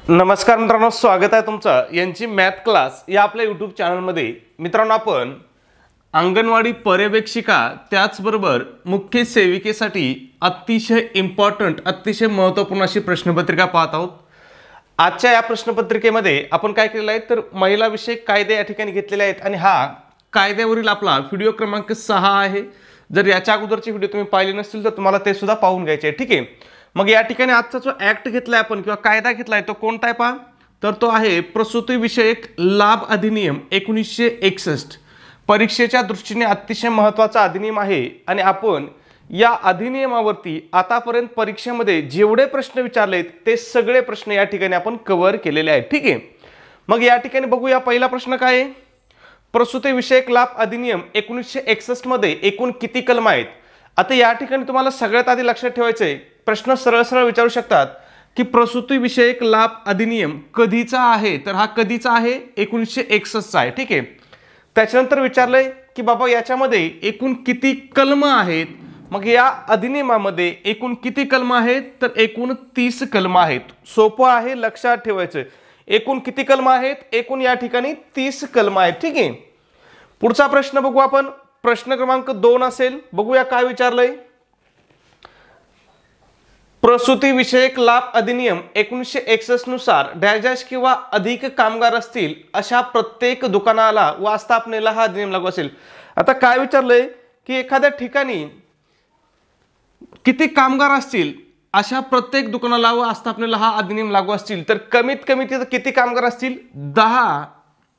नमस्कार मित्रांनो, स्वागत आहे तुमचं यांची मॅथ क्लास या आपल्या यूट्यूब चॅनलमध्ये। मित्रांनो, आपण अंगणवाडी पर्यवेक्षिका त्याचबरोबर मुख्य सेविकेसाठी अतिशय इम्पॉर्टंट अतिशय महत्त्वपूर्ण अशी प्रश्नपत्रिका पाहत आहोत। आजच्या या प्रश्नपत्रिकेमध्ये आपण काय केलेलं आहे तर महिला विषयक कायदे या ठिकाणी घेतलेले आहेत आणि हा कायद्यावरील आपला व्हिडिओ क्रमांक 6 आहे। जर याच्या अगोदरचे व्हिडिओ तुम्ही पाहिले नसतील तर तुम्हाला ते सुद्धा पाहून घ्यायचे आहे, ठीक आहे। मग या ठिकाणी आजचा जो ऍक्ट घेतलाय आपण किंवा कायदा घेतलाय तो कोणता आहे पहा, तर तो आहे प्रसूती विषयक लाभ अधिनियम 1961। परीक्षेच्या दृष्टीने अतिशय महत्त्वाचा अधिनियम आहे आणि आपण या अधिनियमावरती आतापर्यंत परीक्षेमध्ये जेवढे प्रश्न विचारलेत ते सगळे प्रश्न या ठिकाणी आपण कव्हर केलेले आहेत, ठीक आहे। मग या ठिकाणी बघूया पहिला प्रश्न काय आहे। प्रसूती विषयक लाभ अधिनियम 1961 मध्ये एकूण किती कलम आहेत। आता या ठिकाणी तुम्हाला सगळ्यात आधी लक्षात ठेवायचंय, प्रश्न सरळ सरळ विचारू शकतात की प्रसूती विषयक लाभ अधिनियम कधीचा आहे, तर हा कधीचा आहे 1961 चा आहे, ठीक आहे। त्याच्यानंतर विचारलंय की बाबा याच्यामध्ये एकूण किती कलम आहेत। मग या अधिनियमामध्ये एकूण किती कलम आहेत, तर एकूण 30 कलम आहेत। सोपं आहे, लक्षात ठेवायचं। एकूण किती कलम आहेत, एकूण या ठिकाणी 30 कलम आहेत, ठीक आहे। पुढचा प्रश्न बघू आपण, प्रश्न क्रमांक 2 असेल। बघूया काय विचारलंय। प्रसूती विषयक लाभ अधिनियम 1961 नुसार डॅश किंवा अधिक कामगार असतील अशा प्रत्येक दुकानाला व आस्थापनेला हा अधिनियम लागू असेल। आता काय विचारलंय की एखाद्या ठिकाणी किती कामगार असतील अशा प्रत्येक दुकानाला व आस्थापनेला हा अधिनियम लागू असतील, तर कमीत कमी तिथे किती कामगार असतील, 10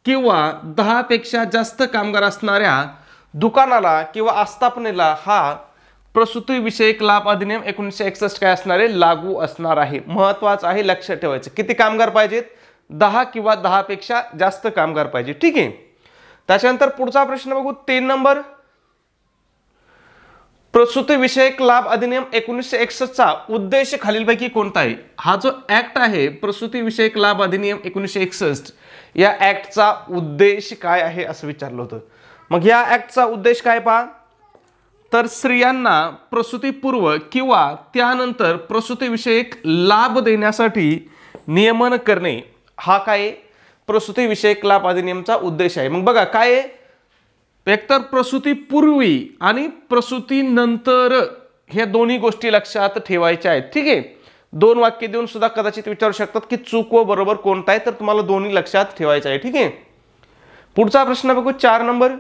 किंवा 10 पेक्षा जास्त कामगार असणाऱ्या दुकानाला किंवा आस्थापनेला हा प्रसूती विषयक लाभ अधिनियम 1961 काय असणार आहे, लागू असणार आहे। महत्त्वाचं आहे, लक्षात ठेवायचं। किती कामगार पाहिजेत, 10 किंवा 10 पेक्षा जास्त कामगार पाहिजे, ठीक आहे। त्याच्यानंतर पुढचा प्रश्न बघू, 3 नंबर। प्रसूती विषयक लाभ अधिनियम 1961 चा उद्देश खालीलपैकी कोणता आहे। हा जो ऍक्ट आहे प्रसूती विषयक लाभ अधिनियम 1961, या ऍक्टचा उद्देश काय आहे असं विचारलं होतं। मग या ऍक्टचा उद्देश काय पहा, तर स्त्रियांना प्रसूतीपूर्व किंवा त्यानंतर प्रसूती विषयक लाभ देण्यासाठी नियमन करणे, हा काय प्रसूती विषयक लाभ अधिनियमचा उद्देश आहे। मग बघा काय आहे, एकतर प्रसूतीपूर्वी आणि प्रसूतीनंतर ह्या दोन्ही गोष्टी लक्षात ठेवायच्या आहेत, ठीक आहे। 2 वाक्य देऊन सुद्धा कदाचित विचारू शकतात की चूक व बरोबर कोणता आहे, तर तुम्हाला दोन्ही लक्षात ठेवायचं आहे, ठीक आहे। पुढचा प्रश्न बघू, 4 नंबर।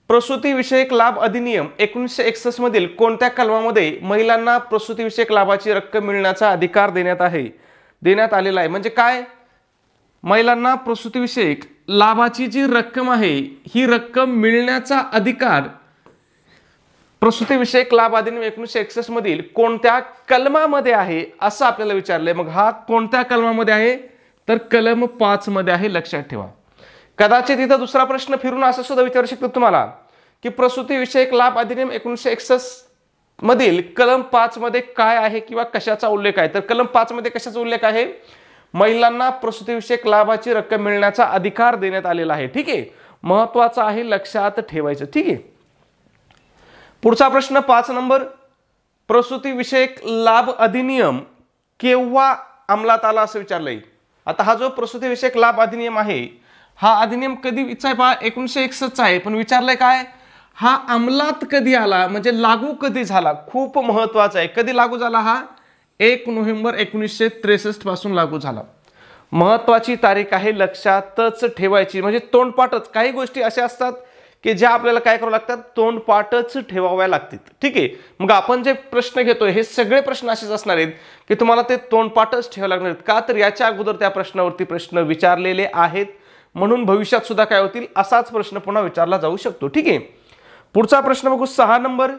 प्रसूती विषयक लाभ अधिनियम 1961 मधील कोणत्या कलमामध्ये महिलांना प्रसूती विषयक लाभाची रक्कम मिळण्याचा अधिकार देण्यात आलेला आहे। म्हणजे काय, महिलांना प्रसूती विषयक लाभाची जी रक्कम आहे ही रक्कम मिळण्याचा अधिकार प्रसूती विषयक लाभ अधिनियम 1961 मधील कोणत्या कलमामध्ये आहे असं आपल्याला विचारलंय। मग हा कोणत्या कलमामध्ये आहे, तर कलम 5 मध्ये आहे, लक्षात ठेवा। कदाचित इथं दुसरा प्रश्न फिरून असं सुद्धा विचारू शकतो तुम्हाला की प्रसूती विषयक लाभ अधिनियम 1961 मधील कलम 5 मध्ये काय आहे किंवा कशाचा उल्लेख आहे। तर कलम 5 मध्ये कशाचा उल्लेख आहे, महिलांना प्रसूती विषयक लाभाची रक्कम मिळण्याचा अधिकार देण्यात आलेला आहे, ठीक आहे। महत्त्वाचं आहे, लक्षात ठेवायचं, ठीक आहे। पुढचा प्रश्न 5 नंबर। प्रसूती विषयक लाभ अधिनियम केव्हा अंमलात आला असं विचारलंय। आता हा जो प्रसूती विषयक लाभ अधिनियम आहे हा अधिनियम कधीचा आहे पहा, 1961 चा आहे, पण विचारलंय काय, हा अंमलात कधी आला म्हणजे लागू कधी झाला। खूप महत्त्वाचं आहे, कधी लागू झाला, हा 1 नोव्हेंबर 1963 पासून लागू झाला। महत्त्वाची तारीख आहे, लक्षातच ठेवायची। म्हणजे तोंडपाठच, काही गोष्टी अशा असतात की ज्या आपल्याला काय करावं लागतात, तोंडपाठच ठेवाव्या लागतात, ठीक आहे। मग आपण जे प्रश्न घेतोय हे सगळे प्रश्न असेच असणार आहेत की तुम्हाला ते तोंडपाठच ठेवावे लागणार आहेत। का, तर याच्या अगोदर त्या प्रश्नावरती प्रश्न विचारलेले आहेत, म्हणून भविष्यात सुद्धा काय होतील, असाच प्रश्न पुन्हा विचारला जाऊ शकतो, ठीक आहे। पुढचा प्रश्न बघू, 6 नंबर।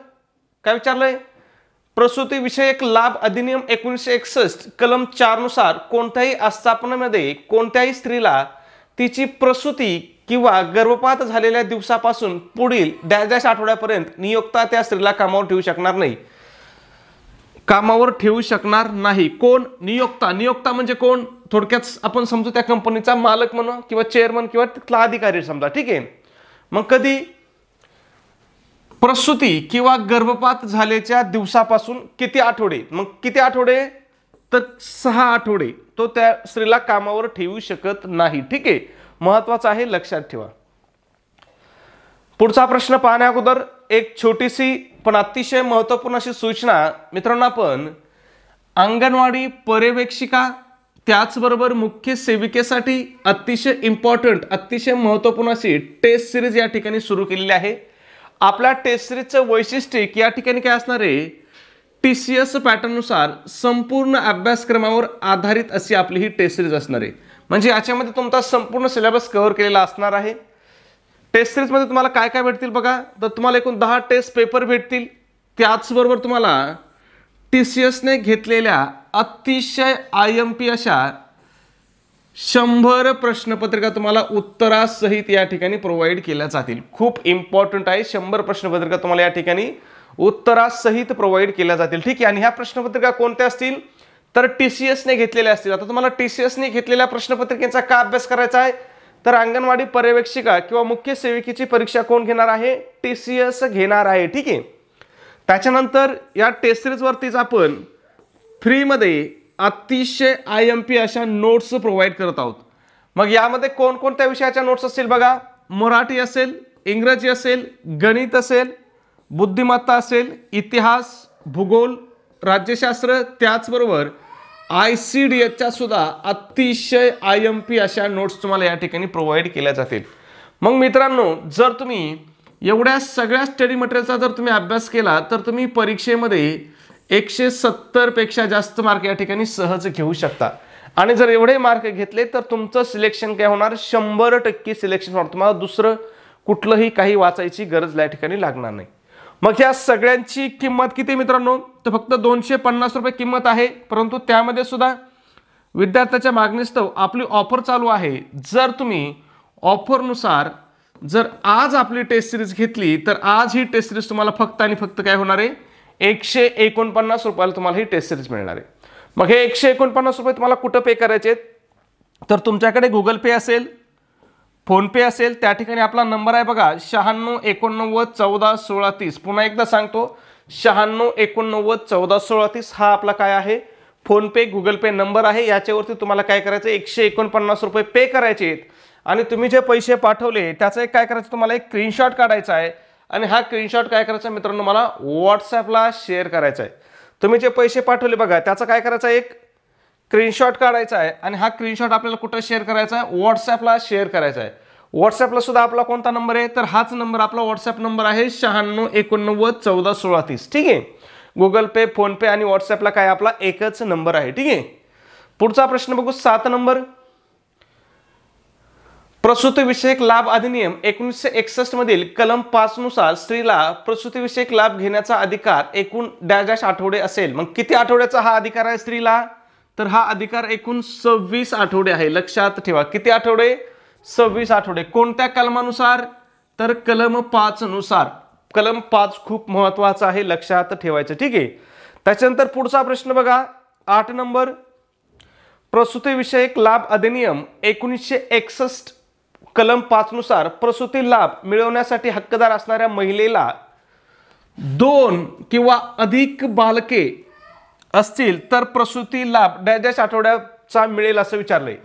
काय विचारलंय, प्रसूती विषयक लाभ अधिनियम 1961 कलम 4 नुसार कोणत्याही आस्थापनेमध्ये कोणत्याही स्त्रीला तिची प्रसूती किंवा गर्भपात झालेल्या दिवसापासून पुढील डॅश आठवड्यापर्यंत नियोक्ता त्या स्त्रीला कामावर ठेवू शकणार नाही। कामावर ठेवू शकणार नाही कोण, नियोक्ता। नियोक्ता म्हणजे कोण, थोडक्यात आपण समजू त्या कंपनीचा मालक म्हणून किंवा चेअरमन किंवा तिथला अधिकारी समजा, ठीक आहे। मग कधी, प्रसूती किंवा गर्भपात झाल्याच्या दिवसापासून किती आठवडे, मग किती आठवडे, तर 6 आठवडे तो त्या स्त्रीला कामावर ठेवू शकत नाही. ठीक आहे, महत्वाचं आहे, लक्षात ठेवा. पुढचा प्रश्न पाहण्या अगोदर एक छोटीशी पण अतिशय महत्त्वपूर्ण अशी सूचना मित्रांनो, आपण अंगणवाडी पर्यवेक्षिका त्याचबरोबर मुख्य सेविकेसाठी अतिशय इम्पॉर्टंट, अतिशय महत्त्वपूर्ण अशी टेस्ट सिरीज या ठिकाणी सुरू केलेली आहे. आपल्या टेस्ट सिरीजचं वैशिष्ट्य या ठिकाणी काय असणार आहे, TCS पॅटर्ननुसार संपूर्ण अभ्यासक्रमावर आधारित अशी आपली ही टेस्ट सिरीज असणार आहे. म्हणजे याच्यामध्ये तुमचा संपूर्ण सिलेबस कव्हर केलेला असणार आहे. टेस्ट सिरीजमध्ये तुम्हाला काय काय भेटतील बघा, तर तुम्हाला एकूण 10 टेस्ट पेपर भेटतील. त्याचबरोबर तुम्हाला TCSने घेतलेल्या अतिशय IMP अशा 100 प्रश्नपत्रिका तुम्हाला उत्तरासहित या ठिकाणी प्रोव्हाइड केल्या जातील. खूप इम्पॉर्टंट आहे, 100 प्रश्नपत्रिका तुम्हाला या ठिकाणी उत्तरासहित प्रोव्हाइड केल्या जातील. ठीक आहे, आणि ह्या प्रश्नपत्रिका कोणत्या असतील, तर TCSने घेतलेल्या असतील. आता तुम्हाला TCSने घेतलेल्या प्रश्नपत्रिकेचा का अभ्यास करायचा आहे, तर अंगणवाडी पर्यवेक्षिका किंवा मुख्य सेविकेची परीक्षा कोण घेणार आहे, TCS घेणार आहे. ठीक आहे, त्याच्यानंतर या टेस्ट सिरीजवरतीच आपण फ्रीमध्ये अतिशय IMP अशा नोट्स प्रोव्हाइड करत आहोत. मग यामध्ये कोणकोणत्या विषयाच्या नोट्स असतील बघा, मराठी असेल, इंग्रजी असेल, गणित असेल, बुद्धिमत्ता असेल, इतिहास, भूगोल, राज्यशास्त्र, त्याचबरोबर ICDSच्या सुद्धा अतिशय IMP अशा नोट्स तुम्हाला या ठिकाणी प्रोव्हाइड केल्या जातील. मग मित्रांनो, जर तुम्ही एवढ्या सगळ्या स्टडी मटेरियलचा जर तुम्ही अभ्यास केला तर तुम्ही परीक्षेमध्ये 170 पेक्षा जास्त मार्क या ठिकाणी सहज घेऊ शकता. आणि जर एवढे मार्क घेतले तर तुमचं सिलेक्शन काय होणार, 100% सिलेक्शन होणार. तुम्हाला दुसरं कुठलंही काही वाचायची गरज या ठिकाणी लागणार नाही. मग या सगळ्यांची किंमत किती मित्रांनो, तर फक्त 250 रुपये किंमत आहे. परंतु त्यामध्ये सुद्धा विद्यार्थ्याच्या मागणीस्तव आपली ऑफर चालू आहे. जर तुम्ही ऑफरनुसार जर आज आपली टेस्ट सिरीज घेतली तर आज ही टेस्ट सिरीज तुम्हाला फक्त आणि फक्त काय होणार आहे, 149 रुपयाला तुम्हाला ही टेस्ट सिरीज मिळणार आहे. मग हे 149 रुपये तुम्हाला कुठं पे करायचे, तर तुमच्याकडे गुगल पे असेल, फोन पे असेल, त्या ठिकाणी आपला नंबर आहे बघा 96 89 14 16 30. पुन्हा एकदा सांगतो, 96 89 14 16 30 हा आपला काय आहे, फोन पे गुगल पे नंबर आहे. याच्यावरती तुम्हाला काय करायचं, 149 रुपये पे करायचे आहेत. आणि तुम्ही जे पैसे पाठवले त्याचं एक काय करायचं, तुम्हाला एक स्क्रीनशॉट काढायचा आहे. आणि हा स्क्रीनशॉट काय करायचा मित्रांनो, मला व्हॉट्सॲपला शेअर करायचा आहे. तुम्ही जे पैसे पाठवले बघा त्याचा काय करायचा, एक स्क्रीनशॉट काढायचा आहे. आणि हा स्क्रीनशॉट आपल्याला कुठं शेअर करायचा आहे, व्हॉट्सॲपला शेअर करायचा आहे. व्हॉट्सॲपला सुद्धा आपला कोणता नंबर आहे, तर हाच नंबर आपला व्हॉट्सॲप नंबर आहे 96 89 14 16 30. ठीक आहे, गुगल पे, फोन पे आणि व्हॉट्सॲपला काय आपला एकच नंबर आहे. ठीक आहे, पुढचा प्रश्न बघू, 7 नंबर. प्रसूतीविषयक लाभ अधिनियम 1961 मधील कलम 5 नुसार स्त्रीला प्रसूतीविषयक लाभ घेण्याचा अधिकार एकूण डॅश आठवडे असेल. मग किती आठवड्याचा हा अधिकार आहे स्त्रीला, तर हा अधिकार एकूण 26 आठवडे आहे. लक्षात ठेवा, किती आठवडे, 26 आठवडे. कोणत्या कलमानुसार, तर कलम 5 नुसार. कलम 5 खूप महत्वाचा आहे, लक्षात ठेवायचं. ठीक आहे, त्याच्यानंतर पुढचा प्रश्न बघा, 8 नंबर. प्रसूतीविषयक लाभ अधिनियम 1961 कलम 5 नुसार प्रसूती लाभ मिळवण्यासाठी हक्कदार असणाऱ्या महिलेला 2 किंवा अधिक बालके असतील तर प्रसूती लाभ डॅश आठवड्याचा मिळेल असं विचारलंय.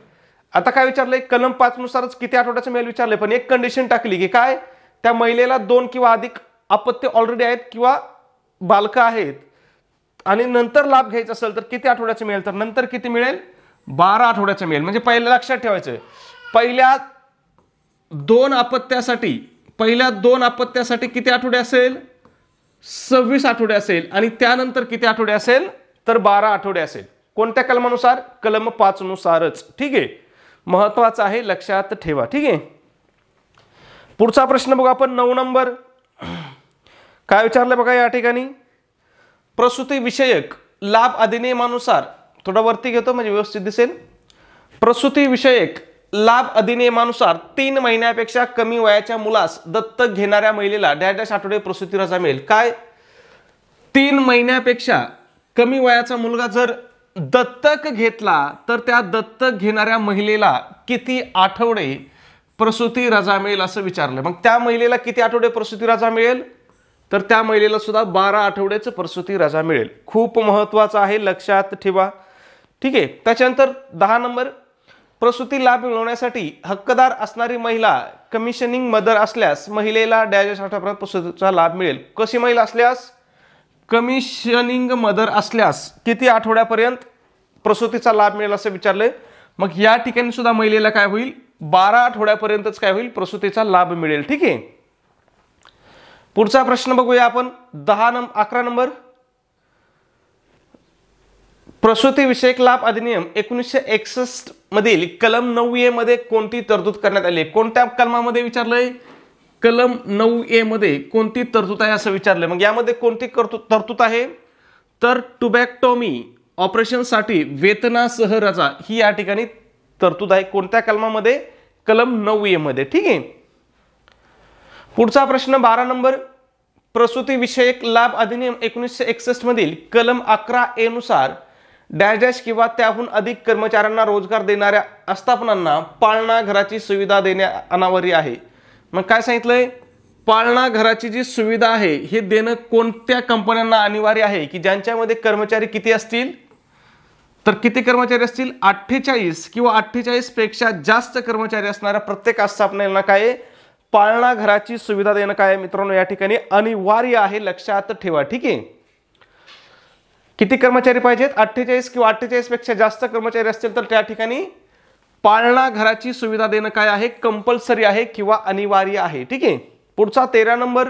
आता काय विचारलंय, कलम 5 नुसारच किती आठवड्याचं मिळेल विचारलंय, पण एक कंडिशन टाकली की काय, त्या महिलेला 2 किंवा अधिक अपत्य ऑलरेडी आहेत किंवा बालकं आहेत आणि नंतर लाभ घ्यायचा असेल तर किती आठवड्याचं मिळेल, तर नंतर किती मिळेल, 12 आठवड्याचं मिळेल. म्हणजे पहिल्या लक्षात ठेवायचं, पहिल्या 2 अपत्यासाठी किती आठवडे असेल, 26 आठवडे असेल. आणि त्यानंतर किती आठवडे असेल, तर 12 आठवडे असेल. कोणत्या कलमानुसार, कलम 5 नुसारच. ठीक आहे, महत्वाचं आहे, लक्षात ठेवा. ठीक आहे, पुढचा प्रश्न बघू आपण, 9 नंबर. काय विचारलं बघा या ठिकाणी, प्रसूती विषयक लाभ अधिनियमानुसार, थोडा वरती घेतो म्हणजे व्यवस्थित दिसेल. प्रसूती विषयक लाभ अधिनियमानुसार 3 महिन्यापेक्षा कमी वयाच्या मुलास दत्तक घेणाऱ्या महिलेला डॅश आठवडे प्रसूती रजा मिळेल. काय, 3 महिन्यापेक्षा कमी वयाचा मुलगा जर दत्तक घेतला तर त्या दत्तक घेणाऱ्या महिलेला किती आठवडे प्रसूती रजा मिळेल असं विचारलं. मग त्या महिलेला किती आठवडे प्रसूती रजा मिळेल, तर त्या महिलेला सुद्धा 12 आठवड्याचं प्रसूती रजा मिळेल. खूप महत्वाचं आहे, लक्षात ठेवा. ठीक आहे. त्याच्यानंतर 10 नंबर, प्रसूती लाभ मिळवण्यासाठी हक्कदार असणारी महिला कमिशनिंग मदर असल्यास महिलेला डॅश आठवड्यापर्यंत प्रसूतीचा लाभ मिळेल. कशी महिला असल्यास? कमिशनिंग मदर असल्यास किती आठवड्यापर्यंत प्रसूतीचा लाभ मिळेल असं विचारलंय. मग या ठिकाणी सुद्धा महिलेला काय होईल? 12 आठवड्यापर्यंतच काय होईल? प्रसूतीचा लाभ मिळेल. ठीक आहे. पुढचा प्रश्न बघूया आपण. 11 नंबर, प्रसूती विषयक लाभ अधिनियम 1961 मधील कलम 9A मध्ये कोणती तरतूद करण्यात आली? कोणत्या कलमामध्ये विचारलंय? कलम 9A मध्ये कोणती तरतूद आहे असं विचारलंय. मग यामध्ये कोणती तरतूद आहे? तर टुबॅक्टोमी ऑपरेशनसाठी वेतनासह रजा ही या ठिकाणी तरतूद आहे. कोणत्या कलमामध्ये? कलम 9A मध्ये. ठीक आहे. पुढचा प्रश्न 12 नंबर, प्रसूती विषयक लाभ अधिनियम 1961 मधील कलम 11A नुसार डॅश डॅश किंवा त्याहून अधिक कर्मचाऱ्यांना रोजगार देणाऱ्या आस्थापनांना पाळणा घराची सुविधा देणे अनिवार्य आहे. मग काय सांगितलंय? पाळणा घराची जी सुविधा आहे हे देणं कोणत्या कंपन्यांना अनिवार्य आहे? की ज्यांच्यामध्ये कर्मचारी किती असतील? तर किती कर्मचारी असतील? 48 किंवा 48 पेक्षा जास्त कर्मचारी असणाऱ्या प्रत्येक आस्थापनेला काय पाळणा घराची सुविधा देणं काय मित्रांनो या ठिकाणी अनिवार्य आहे. लक्षात ठेवा. ठीक आहे. किती कर्मचारी पाहिजेत? 48 किंवा 48 पेक्षा जास्त कर्मचारी असतील तर त्या ठिकाणी पाळणा घराची सुविधा देणं काय आहे? कंपल्सरी आहे किंवा अनिवार्य आहे. ठीक आहे. पुढचा 13 नंबर,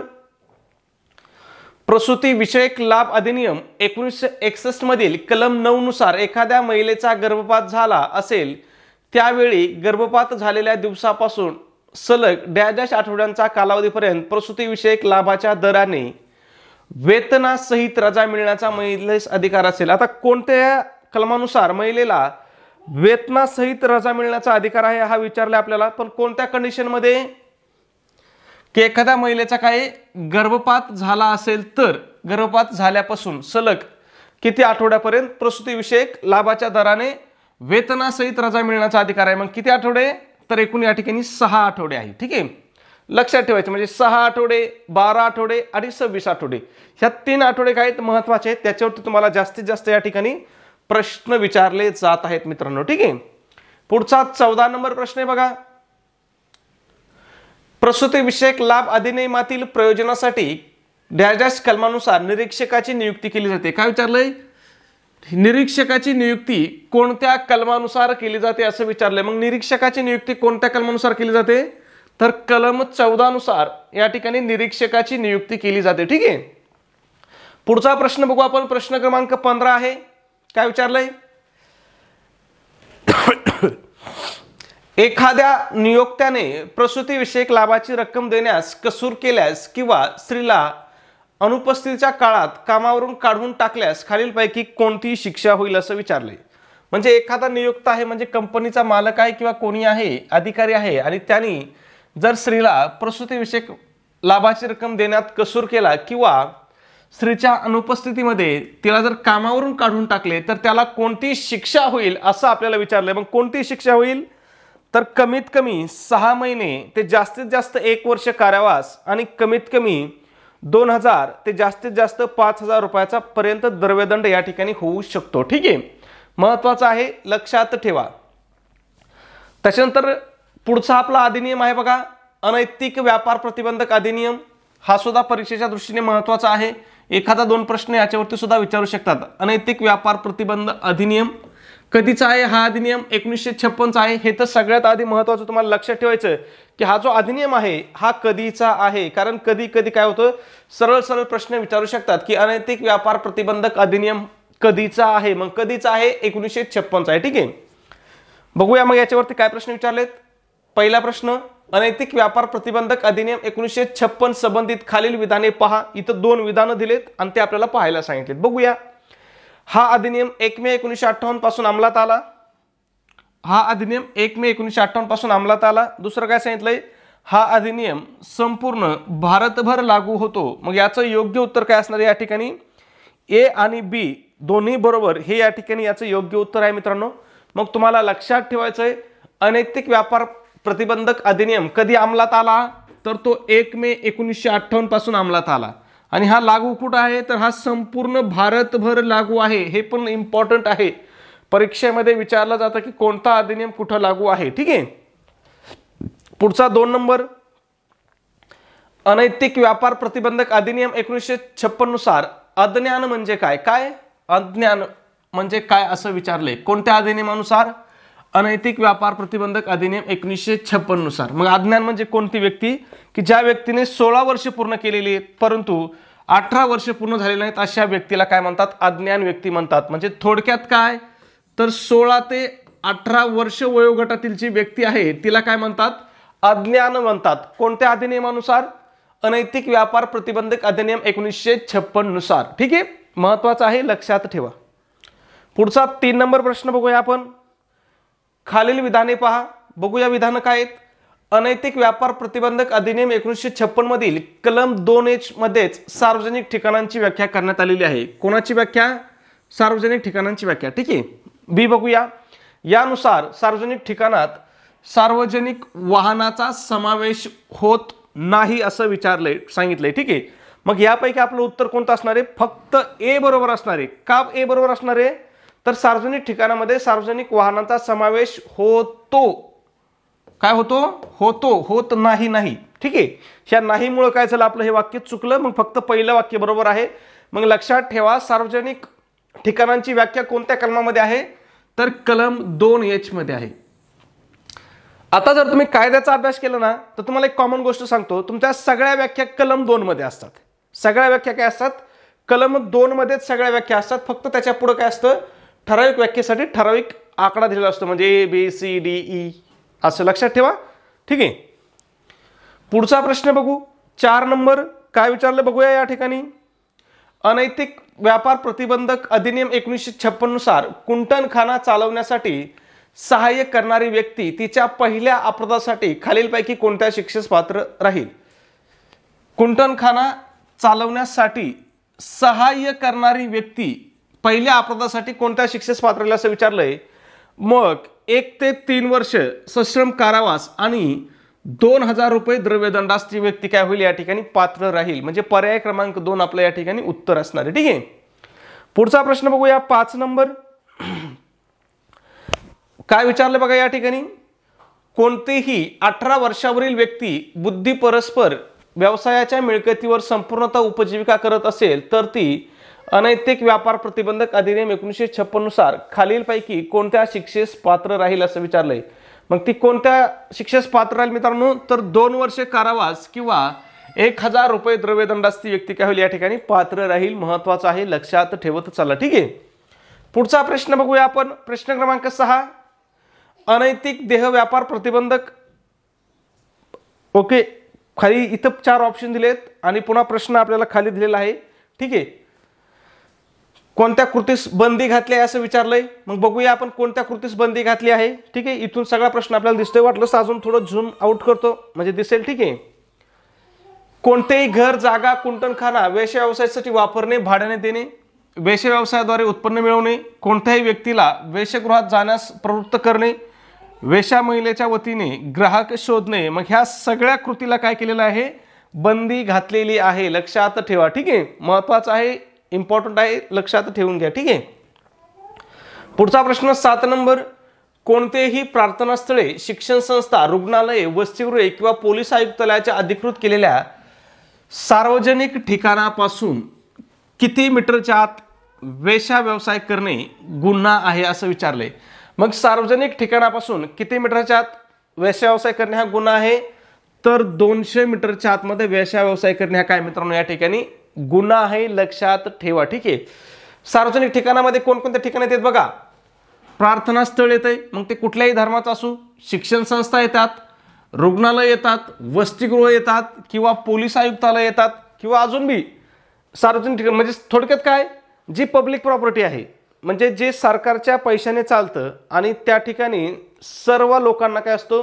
प्रसूती विषयक लाभ अधिनियम 1961 मधील कलम 9 नुसार एखाद्या महिलेचा गर्भपात झाला असेल त्यावेळी गर्भपात झालेल्या दिवसापासून सलग डॅश डॅश आठवड्यांचा कालावधीपर्यंत प्रसूती विषयक लाभाच्या दराने वेतनासहित रजा मिळण्याचा महिलेस अधिकार असेल. आता कोणत्या कलमानुसार महिलेला वेतनासहित रजा मिळण्याचा अधिकार आहे हा विचारला आपल्याला. पण कोणत्या कंडिशन मध्ये? की एखाद्या महिलेचा काय गर्भपात झाला असेल तर गर्भपात झाल्यापासून सलग किती आठवड्यापर्यंत प्रसूती विषयक लाभाच्या दराने वेतनासहित रजा मिळण्याचा अधिकार आहे. मग किती आठवडे? तर एकूण या ठिकाणी 6 आठवडे आहे. ठीक आहे. लक्षात ठेवायचं म्हणजे 6 आठवडे, 12 आठवडे आणि 26 आठवडे ह्या 3 आठवडे काय महत्वाचे आहेत. त्याच्यावरती तुम्हाला जास्तीत जास्त या ठिकाणी प्रश्न विचारले जात आहेत मित्रांनो. ठीक आहे. पुढचा 14 नंबर प्रश्न आहे बघा. प्रसूती विषयक लाभ अधिनियमातील प्रयोजनासाठी डॅश डॅश कलमानुसार निरीक्षकाची नियुक्ती केली जाते. काय विचारलंय? निरीक्षकाची नियुक्ती कोणत्या कलमानुसार केली जाते असं विचारलंय. मग निरीक्षकाची नियुक्ती कोणत्या कलमानुसार केली जाते? तर कलम 14 नुसार या ठिकाणी निरीक्षकाची नियुक्ती केली जाते. ठीक आहे. पुढचा प्रश्न बघू आपण. प्रश्न क्रमांक 15 आहे. काय विचारलंय? एखाद्या नियोक्त्याने प्रसूती विषयक लाभाची रक्कम देण्यास कसूर केल्यास किंवा स्त्रीला अनुपस्थितीच्या काळात कामावरून काढून टाकल्यास खालीलपैकी कोणती शिक्षा होईल असं विचारले. म्हणजे एखादा नियुक्त आहे म्हणजे कंपनीचा मालक आहे किंवा कोणी आहे अधिकारी आहे आणि त्यांनी जर स्त्रीला प्रसूती विषयक लाभाची रक्कम देण्यात कसूर केला किंवा स्त्रीच्या अनुपस्थितीमध्ये तिला जर कामावरून काढून टाकले तर त्याला कोणती शिक्षा होईल असं आपल्याला विचारलंय. मग कोणती शिक्षा होईल? तर कमीत कमी 6 महिने ते जास्तीत जास्त 1 वर्ष कारावास आणि कमीत कमी 2000 ते जास्तीत जास्त 5000 रुपयाचा पर्यंत द्रव्यदंड या ठिकाणी होऊ शकतो. ठीक आहे. महत्वाचं आहे. लक्षात ठेवा. त्याच्यानंतर पुढचा आपला अधिनियम आहे बघा अनैतिक व्यापार प्रतिबंधक अधिनियम. हा सुद्धा परीक्षेच्या दृष्टीने महत्वाचा आहे. एखादा 2 प्रश्न याच्यावरती सुद्धा विचारू शकतात. अनैतिक व्यापार प्रतिबंध अधिनियम कधीचा आहे? हा अधिनियम 1956 चा आहे. हे तर सगळ्यात आधी महत्वाचं तुम्हाला लक्षात ठेवायचं की हा जो अधिनियम आहे हा कधीचा आहे. कारण कधी कधी काय होतं सरळ सरळ प्रश्न विचारू शकतात की अनैतिक व्यापार प्रतिबंधक अधिनियम कधीचा आहे. मग कधीचा आहे? 1956 चा आहे. ठीक आहे. बघूया मग याच्यावरती काय प्रश्न विचारलेत. पहिला प्रश्न अनैतिक व्यापार प्रतिबंधक अधिनियम 1956 संबंधित खालील विधाने पहा. इथं 2 विधानं दिलेत आणि ते आपल्याला पाहायला सांगितलेत. बघूया. हा अधिनियम 1 मे 1958 पासून अंमलात आला. हा अधिनियम 1 मे 1958 पासून अंमलात आला. दुसरं काय सांगितलंय? हा अधिनियम संपूर्ण भारतभर लागू होतो. मग याचं योग्य उत्तर काय असणार या ठिकाणी? ए आणि बी दोन्ही बरोबर हे या ठिकाणी याचं योग्य उत्तर आहे मित्रांनो. मग तुम्हाला लक्षात ठेवायचंय अनैतिक व्यापार प्रतिबंधक अधिनियम कधी अंमलात आला? तर तो 1 मे 1958 पासून अंमलात आला. आणि हा लागू कुठं आहे? तर हा संपूर्ण भारतभर लागू आहे. हे पण इम्पॉर्टंट आहे. परीक्षेमध्ये विचारलं जातं की कोणता अधिनियम कुठं लागू आहे. ठीक आहे. पुढचा 2 नंबर, अनैतिक व्यापार प्रतिबंधक अधिनियम 1956 नुसार अज्ञान म्हणजे काय? काय अज्ञान म्हणजे काय असं विचारले. कोणत्या अधिनियमानुसार? अनैतिक व्यापार प्रतिबंधक अधिनियम 1956 नुसार. मग अज्ञान म्हणजे कोणती व्यक्ती? की ज्या व्यक्तीने 16 वर्ष पूर्ण केलेली आहेत परंतु 18 वर्ष पूर्ण झालेली नाहीत अशा व्यक्तीला काय म्हणतात? अज्ञान व्यक्ती म्हणतात. म्हणजे थोडक्यात काय तर 16 ते 18 वर्ष वयोगटातील जी व्यक्ती आहे तिला काय म्हणतात? अज्ञान म्हणतात. कोणत्या अधिनियमानुसार? अनैतिक व्यापार प्रतिबंधक अधिनियम 1956 नुसार. ठीक आहे, महत्वाचं आहे, लक्षात ठेवा. पुढचा 3 नंबर प्रश्न बघूया आपण. खालील विधाने पहा. बघूया विधान काय आहेत. अनैतिक व्यापार प्रतिबंधक अधिनियम 1956 मधील कलम 2H मध्येच सार्वजनिक ठिकाणांची व्याख्या करण्यात आलेली आहे. कोणाची व्याख्या? सार्वजनिक ठिकाणांची व्याख्या. ठीक आहे. बी बघूया. यानुसार सार्वजनिक ठिकाणात सार्वजनिक वाहनाचा समावेश होत नाही असं सांगितलंय. ठीक आहे. मग यापैकी आपलं उत्तर कोणतं असणार आहे? फक्त ए बरोबर असणार आहे. का ए बरोबर असणार आहे? तर सार्वजनिक ठिकाणामध्ये सार्वजनिक वाहनांचा समावेश होतो. काय होतो? होतो, होत नाही नाही. ठीक आहे. ह्या नाही मुळे काय झालं? आपलं हे वाक्य चुकलं. मग फक्त पहिलं वाक्य बरोबर आहे. मग लक्षात ठेवा, सार्वजनिक ठिकाणांची व्याख्या कोणत्या कलमामध्ये आहे? तर कलम 2H मध्ये आहे. आता जर तुम्ही कायद्याचा अभ्यास केला ना तर तुम्हाला एक कॉमन गोष्ट सांगतो, तुमच्या सगळ्या व्याख्या कलम 2 मध्ये असतात. सगळ्या व्याख्या काय असतात? कलम 2 मध्येच सगळ्या व्याख्या असतात. फक्त त्याच्या पुढे काय असतं? ठराविक व्याख्येसाठी ठराविक आकडा दिलेला असतो, म्हणजे ABCDE असं लक्षात ठेवा. ठीक आहे. पुढचा प्रश्न बघू. 4 नंबर काय विचारलं बघूया या ठिकाणी. अनैतिक व्यापार प्रतिबंधक अधिनियम 1956 नुसार कुंटणखाना चालवण्यासाठी सहाय्य करणारी व्यक्ती तिच्या पहिल्या अपराधासाठी खालीलपैकी कोणत्या शिक्षेस पात्र राहील? कुंटणखाना चालवण्यासाठी सहाय्य करणारी व्यक्ती पहिल्या अपराधासाठी कोणत्या शिक्षेस पात्र राहील असं विचारलंय. मग 1 ते 3 वर्ष सश्रम कारावास आणि 2000 रुपये द्रव्यदंडास ती व्यक्ती काय होईल? या ठिकाणी पात्र राहील. म्हणजे पर्याय क्रमांक 2 आपलं या ठिकाणी उत्तर असणार आहे. ठीक आहे. पुढचा प्रश्न बघूया. 5 नंबर काय विचारलं बघा या ठिकाणी. कोणतीही 18 वर्षावरील व्यक्ती बुद्धी परस्पर व्यवसायाच्या मिळकतीवर संपूर्णतः उपजीविका करत असेल तर ती अनैतिक व्यापार प्रतिबंधक अधिनियम 1956 नुसार खालीलपैकी कोणत्या शिक्षेस पात्र राहील असं विचारलंय. मग ती कोणत्या शिक्षेस पात्र राहील मित्रांनो? तर 2 वर्ष कारावास किंवा 1000 रुपये द्रव्यदंडास ती व्यक्ती काय होईल? या ठिकाणी पात्र राहील. महत्वाचं आहे, लक्षात ठेवत चला. ठीक आहे. पुढचा प्रश्न बघूया आपण. प्रश्न क्रमांक 6. अनैतिक देह व्यापार प्रतिबंधक. ओके, खाली इथं 4 ऑप्शन दिलेत आणि पुन्हा प्रश्न आपल्याला खाली दिलेला आहे. ठीक आहे. कोणत्या कृतीस बंदी घातली आहे असं विचारलंय. मग बघूया आपण कोणत्या कृतीस बंदी घातली आहे. ठीक आहे. इथून सगळा प्रश्न आपल्याला दिसतोय. वाटलंच अजून थोडं झूम आउट करतो म्हणजे दिसेल. ठीक आहे. कोणतेही घर, जागा, कुंटणखाना वेश्या व्यवसायासाठी वापरणे, भाड्याने देणे, वेश्या व्यवसायाद्वारे उत्पन्न मिळवणे, कोणत्याही व्यक्तीला वेश्यागृहात जाण्यास प्रवृत्त करणे, वेश्या महिलेच्या वतीने ग्राहक शोधणे. मग ह्या सगळ्या कृतीला काय केलेलं आहे? बंदी घातलेली आहे. लक्षात ठेवा. ठीक आहे. महत्वाचं आहे, इम्पॉर्टंट आहे, लक्षात ठेवून घ्या. ठीक आहे. पुढचा प्रश्न 7 नंबर. कोणतेही प्रार्थनास्थळे, शिक्षण संस्था, रुग्णालये, वसतिगृहे किंवा पोलीस आयुक्तालयाच्या अधिकृत केलेल्या सार्वजनिक ठिकाणापासून किती मीटरच्या आत वेश्या व्यवसाय करणे गुन्हा आहे असं विचारले. मग सार्वजनिक ठिकाणापासून किती मीटरच्या आत वेश्या व्यवसाय करणे हा गुन्हा आहे? तर 200 मीटरच्या आतमध्ये वेश्या व्यवसाय करणे हा काय मित्रांनो या ठिकाणी गुन्हा आहे. लक्षात ठेवा. ठीक आहे. सार्वजनिक ठिकाणामध्ये कोणकोणत्या ठिकाण येतात बघा. प्रार्थना स्थळ येते, मग ते कुठल्याही धर्माचं असू, शिक्षण संस्था येतात, रुग्णालय येतात, वसतिगृह येतात किंवा पोलीस आयुक्तालय येतात किंवा अजून बी सार्वजनिक ठिकाण. म्हणजे थोडक्यात काय, जी पब्लिक प्रॉपर्टी आहे म्हणजे जे सरकारच्या पैशाने चालतं आणि त्या ठिकाणी सर्व लोकांना काय असतो?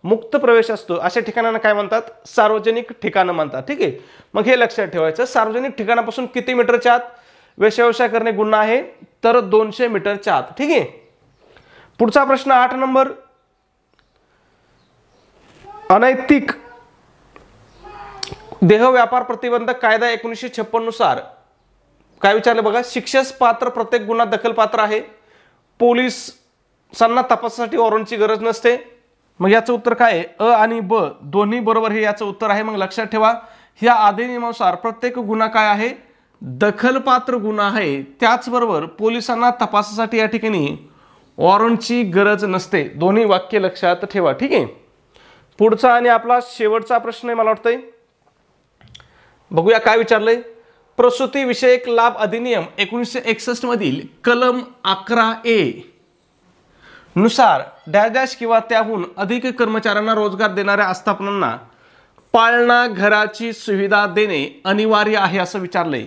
मुक्त प्रवेश असतो. अशा ठिकाणांना काय म्हणतात? सार्वजनिक ठिकाणं म्हणतात. ठीक आहे. मग हे लक्षात ठेवायचं. सार्वजनिक ठिकाणापासून किती मीटरच्या आत वेश्या व्यवसाय करणे गुन्हा आहे? तर 200 मीटरच्या आत. ठीक आहे. पुढचा प्रश्न 8 नंबर. अनैतिक देह व्यापार प्रतिबंधक कायदा 1956 नुसार काय विचारलं बघा. शिक्षेस पात्र प्रत्येक गुन्हा दखलपात्र आहे. पोलिसांना तपासासाठी वॉरंटची गरज नसते. मग याचं उत्तर काय आहे? अ आणि ब दोन्ही बरोबर हे याचं उत्तर आहे. मग लक्षात ठेवा, ह्या अधिनियमानुसार प्रत्येक गुन्हा काय आहे? दखलपात्र गुन्हा आहे. त्याचबरोबर पोलिसांना तपासासाठी या ठिकाणी वॉरंटची गरज नसते. दोन्ही वाक्य लक्षात ठेवा. ठीक आहे. पुढचा आणि आपला शेवटचा प्रश्न आहे मला वाटतंय. बघूया काय विचारलंय. प्रसूती विषयक लाभ अधिनियम 1961 मधील कलम 11A नुसार डॅश डॅश किंवा त्याहून अधिक कर्मचाऱ्यांना रोजगार देणाऱ्या आस्थापनांना पाळणा घराची सुविधा देणे अनिवार्य आहे असं विचारलंय.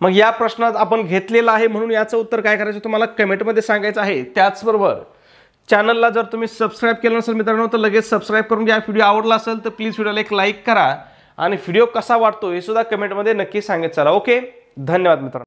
मग या प्रश्नात आपण घेतलेला आहे म्हणून याचं उत्तर काय करायचं तुम्हाला कमेंटमध्ये सांगायचं आहे. त्याचबरोबर चॅनलला जर तुम्ही सबस्क्राईब केलं नसेल मित्रांनो तर लगेच सबस्क्राईब करून घ्या. व्हिडिओ आवडला असेल तर प्लीज व्हिडिओला एक लाईक करा आणि व्हिडिओ कसा वाटतो हे सुद्धा कमेंटमध्ये नक्की सांगत चला. ओके, धन्यवाद मित्रांनो.